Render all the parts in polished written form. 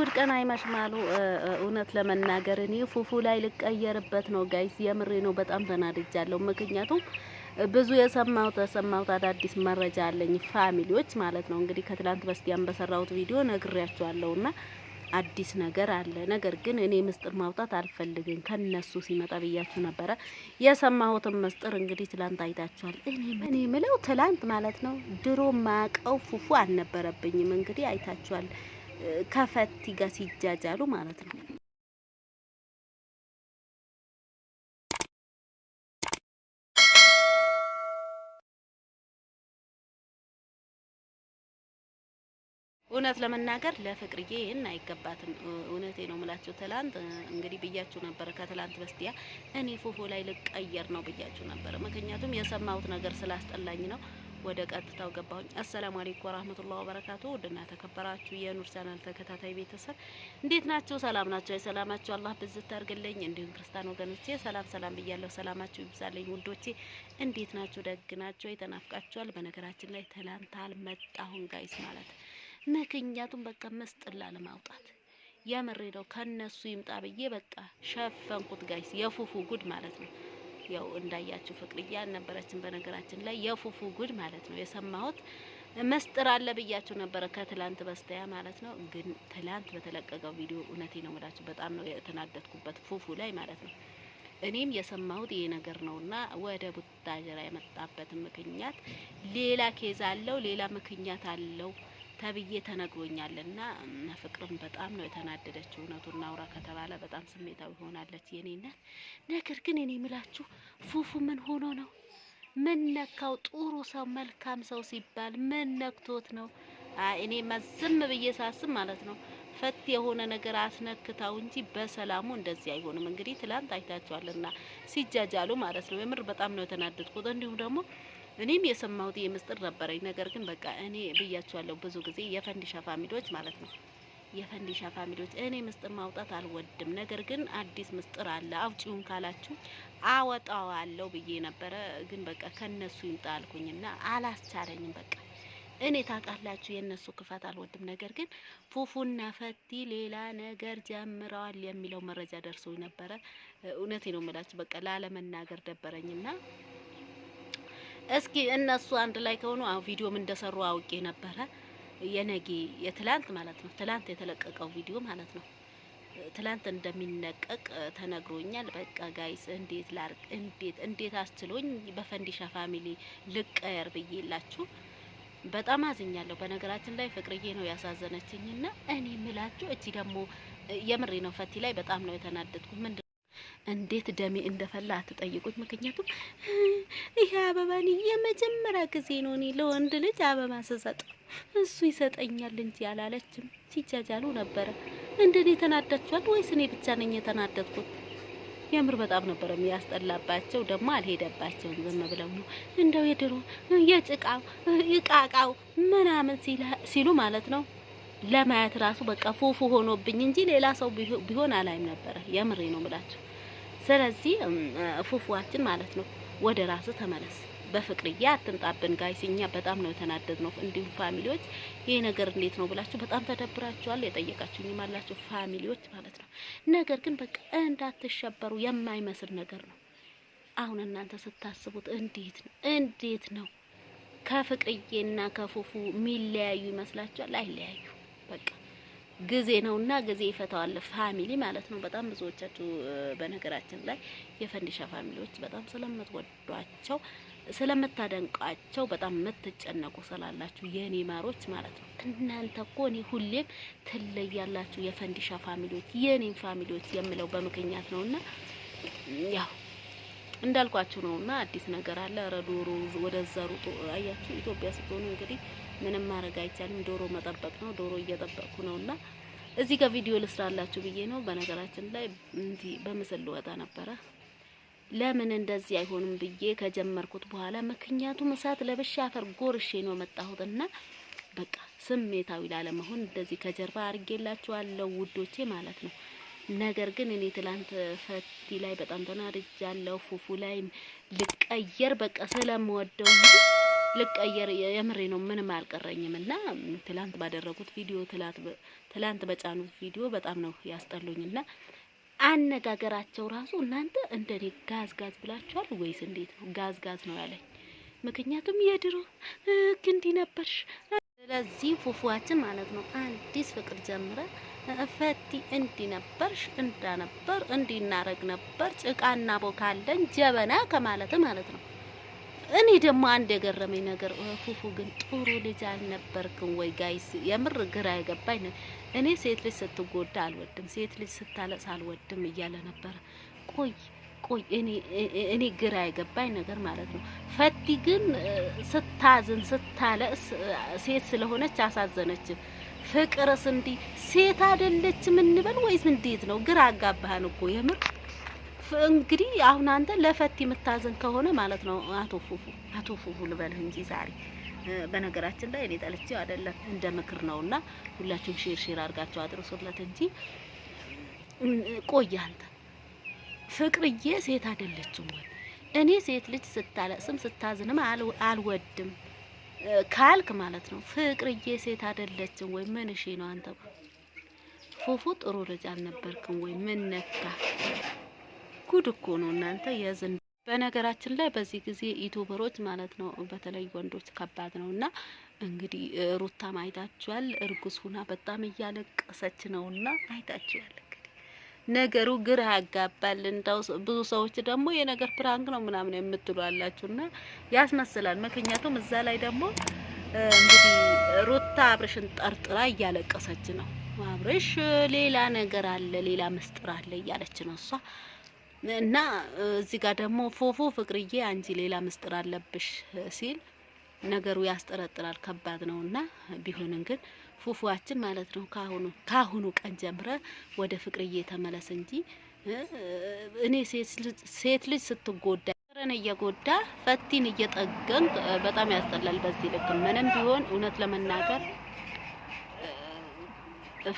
የጉድ ቀን አይመሽማሉ። እውነት ለመናገር እኔ ፉፉ ላይ ልቀየርበት ነው ጋይስ፣ የምሬ ነው። በጣም ተናድጃለሁ። ምክንያቱም ብዙ የሰማሁት አዳዲስ መረጃ አለኝ ፋሚሊዎች ማለት ነው። እንግዲህ ከትላንት በስቲያም በሰራሁት ቪዲዮ ነግሬያቸዋለሁና አዲስ ነገር አለ። ነገር ግን እኔ ምስጢር ማውጣት አልፈልግም ከነሱ ሲመጣ ብያችሁ ነበረ። የሰማሁትን ምስጢር እንግዲህ ትላንት አይታችኋል። እኔ ምለው ትላንት ማለት ነው ድሮ ማቀው ፉፉ አልነበረብኝም። እንግዲህ አይታችኋል ከፈቲ ጋር ሲጃጃሉ ማለት ነው። እውነት ለመናገር ለፍቅርዬ ይሄን አይገባትም። እውነቴ ነው የምላችሁ። ትላንት እንግዲህ ብያችሁ ነበር፣ ከትላንት በስቲያ እኔ ፉፉ ላይ ልቀየር ነው ብያችሁ ነበር። ምክንያቱም የሰማሁት ነገር ስላስጠላኝ ነው። ወደ ቀጥታው ገባሁኝ። አሰላሙ አለይኩም ወራህመቱላሂ ወበረካቱ። ውድና ተከበራችሁ የኑር ቻናል ተከታታይ ቤተሰብ እንዴት ናችሁ? ሰላም ናችሁ? የሰላማችሁ አላህ ብዝት አድርግልኝ። እንዲሁም ክርስቲያን ወገኖቼ ሰላም ብያለሁ። ሰላማችሁ ይብዛልኝ ውዶቼ። እንዴት ናችሁ? ደግ ናችሁ? ተናፍቃችኋል። በነገራችን ላይ ትላንት አልመጣሁም ጋይስ ማለት ምክንያቱም በቃ መስጥላ ለማውጣት የምሬ ነው። ከነሱ ይምጣ ብዬ በቃ ሸፈንኩት ጋይስ። የፉፉ ጉድ ማለት ነው። ያው እንዳያችሁ ፍቅርዬ አልነበረችም በነገራችን ላይ የፉፉ ጉድ ማለት ነው። የሰማሁት መስጥር አለ ብያችሁ ነበር ከትላንት በስተያ ማለት ነው። ግን ትላንት በተለቀቀው ቪዲዮ እውነቴ ነው የምላችሁ በጣም ነው የተናደድኩበት ፉፉ ላይ ማለት ነው። እኔም የሰማሁት ይሄ ነገር ነውና ወደ ቡታጀራ የመጣበት ምክንያት ሌላ ኬዝ አለው፣ ሌላ ምክንያት አለው ተብዬ ተነግሮኛልና ፍቅርም በጣም ነው የተናደደችው። እውነቱን እናውራ ከተባለ በጣም ስሜታዊ ሆናለች የኔነት። ነገር ግን እኔ ምላችሁ ፉፉ ምን ሆኖ ነው? ምን ነካው? ጥሩ ሰው መልካም ሰው ሲባል ምን ነክቶት ነው? እኔ ዝም ብዬ ሳስብ ማለት ነው ፈት የሆነ ነገር አስነክታው እንጂ በሰላሙ እንደዚህ አይሆንም። እንግዲህ ትላንት አይታችኋልና ሲጃጃሉ ማለት ነው። የምር በጣም ነው የተናደድኩት። እንዲሁም ደግሞ እኔም የሰማሁት የምስጢር ነበረኝ። ነገር ግን በቃ እኔ ብያችኋለሁ ብዙ ጊዜ የፈንዲሻ ፋሚሊዎች ማለት ነው የፈንዲሻ ፋሚሊዎች እኔ ምስጢር ማውጣት አልወድም። ነገር ግን አዲስ ምስጢር አለ አውጪውን ካላችሁ አወጣዋለሁ ብዬ ነበረ። ግን በቃ ከነሱ ይምጣ አልኩኝና አላስቻለኝም። በቃ እኔ ታውቃላችሁ የነሱ ክፋት አልወድም። ነገር ግን ፉፉና ፈቲ ሌላ ነገር ጀምረዋል የሚለው መረጃ ደርሶኝ ነበረ። እውነቴ ነው የምላችሁ በቃ ላለመናገር ደበረኝና እስኪ እነሱ አንድ ላይ ከሆኑ ቪዲዮም እንደሰሩ አውቄ ነበረ። የነጌ የትላንት ማለት ነው ትላንት የተለቀቀው ቪዲዮ ማለት ነው ትላንት እንደሚነቀቅ ተነግሮኛል። በቃ ጋይስ እንዴት ላርግ እንዴት አስችሎኝ በፈንዲሻ ፋሚሊ ልቀየር ብዬላችሁ በጣም አዝኛለሁ። በነገራችን ላይ ፍቅርዬ ነው ያሳዘነችኝና እኔ ምላችሁ እቺ ደግሞ የምሬ ነው ፈቲ ላይ በጣም ነው የተናደድኩት። ምንድነው እንዴት ደሜ እንደፈላ አትጠይቁት። ምክንያቱም ይሄ አበባን የመጀመሪያ ጊዜ ነው እኔ ለወንድ ልጅ አበባ ስሰጥ እሱ ይሰጠኛል እንጂ አላለችም። ሲጃጃሉ ነበረ። እንደኔ ተናዳችኋል ወይስ እኔ ብቻ ነኝ የተናደድኩት? የምር በጣም ነበር የሚያስጠላባቸው። ደግሞ አልሄደባቸውም ዝም ብለው ነው እንደው የድሮ የጭቃው ይቃቃው ምናምን ሲሉ ማለት ነው ለማየት ራሱ በቃ ፉፉ ሆኖብኝ እንጂ ሌላ ሰው ቢሆን አላይም ነበረ። የምሬ ነው ብላችሁ። ስለዚህ ፉፉዋችን ማለት ነው ወደ ራሱ ተመለስ፣ በፍቅርዬ አትንጣብን ጋይስ። እኛ በጣም ነው የተናደድነው። እንዲሁም ፋሚሊዎች ይሄ ነገር እንዴት ነው ብላችሁ በጣም ተደብራችኋል። የጠየቃችሁኝ ማላችሁ ፋሚሊዎች ማለት ነው። ነገር ግን በቃ እንዳትሸበሩ የማይመስል ነገር ነው። አሁን እናንተ ስታስቡት እንዴት ነው ከፍቅርዬና ከፉፉ ሚለያዩ ይመስላችኋል? አይለያዩ። በቃ ጊዜ ነውና ጊዜ ይፈታዋል ፋሚሊ ማለት ነው። በጣም ብዙዎቻችሁ በነገራችን ላይ የፈንዲሻ ፋሚሊዎች በጣም ስለምትወዷቸው ስለምታደንቋቸው በጣም የምትጨነቁ ስላላችሁ የኔ ማሮች ማለት ነው። እናንተ እኮ እኔ ሁሌም ትለያላችሁ የፈንዲሻ ፋሚሊዎች የኔን ፋሚሊዎች የምለው በምክንያት ነውና ያው እንዳልኳችሁ ነውና አዲስ ነገር አለ። ዶሮ ወደዛ ሩጡ። አያችሁ ኢትዮጵያ ስትሆኑ እንግዲህ ምንም ማድረግ አይቻልም። ዶሮ መጠበቅ ነው። ዶሮ እየጠበቅኩ ነውና እዚህ ጋር ቪዲዮ ልስራላችሁ ብዬ ነው። በነገራችን ላይ እንዲህ በምስል ልወጣ ነበረ። ለምን እንደዚህ አይሆንም ብዬ ከጀመርኩት በኋላ ምክንያቱም እሳት ለብሻ አፈር ጎርሼ ነው መጣሁትና በቃ ስሜታዊ ላለመሆን እንደዚህ ከጀርባ አርጌላችኋለሁ ውዶቼ ማለት ነው። ነገር ግን እኔ ትላንት ፈቲ ላይ በጣም ተናድጃለሁ። ፉፉ ላይ ልቀየር በቃ ስለምወደው ልቀየር የምሬ ነው ምንም አልቀረኝም። እና ትላንት ባደረጉት ቪዲዮ ትላንት በጫኑት ቪዲዮ በጣም ነው ያስጠሉኝና አነጋገራቸው ራሱ እናንተ እንደኔ ጋዝ ብላችኋል ወይስ እንዴት ነው? ጋዝ ነው ያለኝ። ምክንያቱም የድሮ ግንዲ ነበርሽ። ስለዚህ ፉፉዋችን ማለት ነው አዲስ ፍቅር ጀምረ ፈቲ እንዲነበርሽ እንዳነበር እንዲናረግ ነበር ጭቃና ቦካለን ጀበና ከማለት ማለት ነው። እኔ ደግሞ አንድ የገረመኝ ነገር ፉፉ ግን ጥሩ ልጅ አልነበርክም ወይ ጋይስ? የምር ግራ የገባኝ እኔ ሴት ልጅ ስትጎዳ አልወድም፣ ሴት ልጅ ስታለቅስ አልወድም እያለ ነበር። ቆይ እኔ ግራ የገባኝ ነገር ማለት ነው ፈቲ ግን ስታዝን ስታለቅስ ሴት ስለሆነች አሳዘነች። ፍቅርስ እንዲ ሴት አይደለችም እንበል ወይስ እንዴት ነው? ግራ አጋባህን እኮ የምር። እንግዲህ አሁን አንተ ለፈቲ የምታዘን ከሆነ ማለት ነው አቶ ፉፉ ልበልህ እንጂ ዛሬ በነገራችን ላይ እኔ ጠልቼው አይደለም እንደ ምክር ነውና ሁላችሁም ሼር አድርጋችሁ አድርሱለት እንጂ ቆይ አንተ ፍቅርዬ ሴት አይደለችም ወይ? እኔ ሴት ልጅ ስታለቅስም ስታዝንም አልወድም ካልክ ማለት ነው ፍቅርዬ ሴት አይደለችም ወይ? ምን እሺ ነው አንተ ፉፉ ጥሩ ልጅ አልነበርክም ወይ? ምን ነካ? ጉድ እኮ ነው እናንተ የዝን። በነገራችን ላይ በዚህ ጊዜ ዩቲዩበሮች ማለት ነው በተለይ ወንዶች ከባድ ነውና እንግዲህ ሩታም አይታችኋል፣ እርጉዝ ሁና በጣም እያለቀሰች ነውና አይታችኋል። ነገሩ ግራ ያጋባል። እንደው ብዙ ሰዎች ደግሞ የነገር ፕራንክ ነው ምናምን የምትሉ አላችሁና ያስመስላል። ምክንያቱም እዛ ላይ ደግሞ እንግዲህ ሩታ አብርሽን ጠርጥራ እያለቀሰች ነው። አብርሽ ሌላ ነገር አለ፣ ሌላ ምስጥር አለ እያለች ነው እሷ። እና እዚህ ጋር ደግሞ ፉፉ ፍቅርዬ አንቺ ሌላ ምስጥር አለብሽ ሲል ነገሩ ያስጠረጥራል። ከባድ ነውና ቢሆንም ግን ፉፉዋችን ማለት ነው ካሁኑ ቀን ጀምረ ወደ ፍቅርዬ ተመለስ እንጂ እኔ ሴት ልጅ ስትጎዳ ረን እየጎዳ ፈቲን እየጠገን በጣም ያስጠላል። በዚህ ልክ ምንም ቢሆን እውነት ለመናገር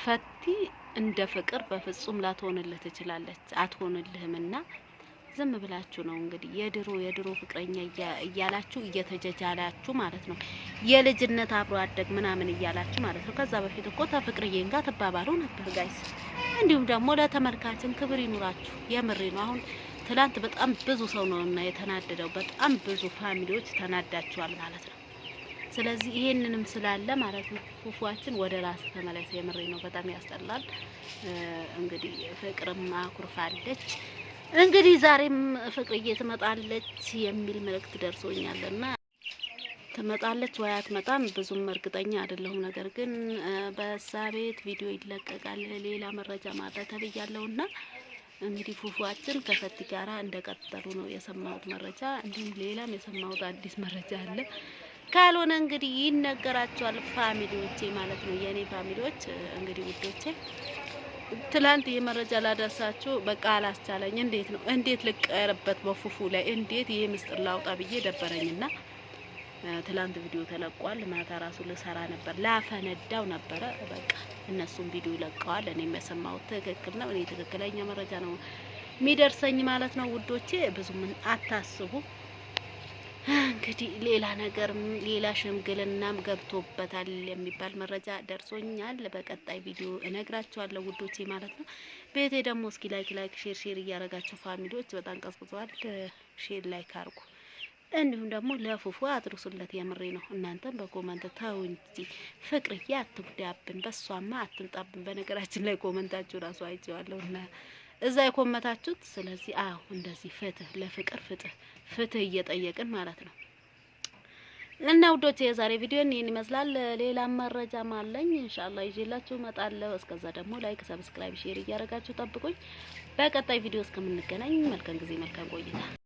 ፈቲ እንደ ፍቅር በፍጹም ላትሆንልህ ትችላለች፣ አትሆንልህምና ዝም ብላችሁ ነው እንግዲህ የድሮ ፍቅረኛ እያላችሁ እየተጀጃላችሁ ማለት ነው። የልጅነት አብሮ አደግ ምናምን እያላችሁ ማለት ነው። ከዛ በፊት እኮ ተፍቅርዬን ጋር ተባባሉ ነበር ጋይስ። እንዲሁም ደግሞ ለተመልካችን ክብር ይኑራችሁ። የምሬ ነው። አሁን ትላንት በጣም ብዙ ሰው ነውና የተናደደው፣ በጣም ብዙ ፋሚሊዎች ተናዳችኋል ማለት ነው። ስለዚህ ይሄንንም ስላለ ማለት ነው ፉፉዋችን ወደ ራስ ተመለሰ። የምሬ ነው። በጣም ያስጠላል። እንግዲህ ፍቅርም አኩርፋለች። እንግዲህ ዛሬም ፍቅርዬ ትመጣለች የሚል መልእክት ደርሶኛልና ትመጣለች ወይ አትመጣም ብዙም እርግጠኛ አይደለሁም። ነገር ግን በዛ ቤት ቪዲዮ ይለቀቃል ሌላ መረጃ ማለት ተብያለሁና እንግዲህ ፉፉዋችን ከፈቲ ጋራ እንደቀጠሉ ነው የሰማሁት መረጃ። እንዲሁም ሌላም የሰማሁት አዲስ መረጃ አለ። ካልሆነ እንግዲህ ይነገራቸዋል ፋሚሊዎቼ ማለት ነው የኔ ፋሚሊዎች። እንግዲህ ውዶቼ ትላንት የመረጃ ላደርሳችሁ በቃ አላስቻለኝ። እንዴት ልቀርበት በፉፉ ላይ እንዴት ይሄ ምስጥር ላውጣ ብዬ ደበረኝና ትላንት ቪዲዮ ተለቋል። ማታ ራሱ ልሰራ ነበር ላፈነዳው ነበረ። በቃ እነሱም ቪዲዮ ለቀዋል። እኔ የሰማሁት ትክክል ነው። እኔ ትክክለኛ መረጃ ነው የሚደርሰኝ ማለት ነው ውዶቼ። ብዙም አታስቡ። እንግዲህ ሌላ ነገር ሌላ ሽምግልናም ገብቶበታል የሚባል መረጃ ደርሶኛል። በቀጣይ ቪዲዮ እነግራችኋለሁ ውዶቼ ማለት ነው። ቤቴ ደግሞ እስኪ ላይክ ሼር እያረጋችሁ ፋሚሊዎች በጣም ቀዝቅዟል። ሼር ላይክ አድርጉ። እንዲሁም ደግሞ ለፉፉ አድርሱለት። የምሬ ነው። እናንተም በኮመንት ተው እንጂ ፍቅርዬ አትጉዳብን፣ በሷማ አትንጣብን። በነገራችን ላይ ኮመንታችሁ ራሱ አይቼዋለሁና እዛ የኮመታችሁት። ስለዚህ አዎ እንደዚህ ፍትህ ለፍቅር ፍትህ እየጠየቅን ማለት ነው። እና ውዶቼ የዛሬ ቪዲዮ ይሄን ይመስላል። ሌላ መረጃም አለኝ ኢንሻአላህ ይዤላችሁ እመጣለሁ። እስከዛ ደግሞ ላይክ፣ ሰብስክራይብ፣ ሼር እያደረጋችሁ ጠብቁኝ። በቀጣይ ቪዲዮ እስከምንገናኝ መልካም ጊዜ መልካም ቆይታ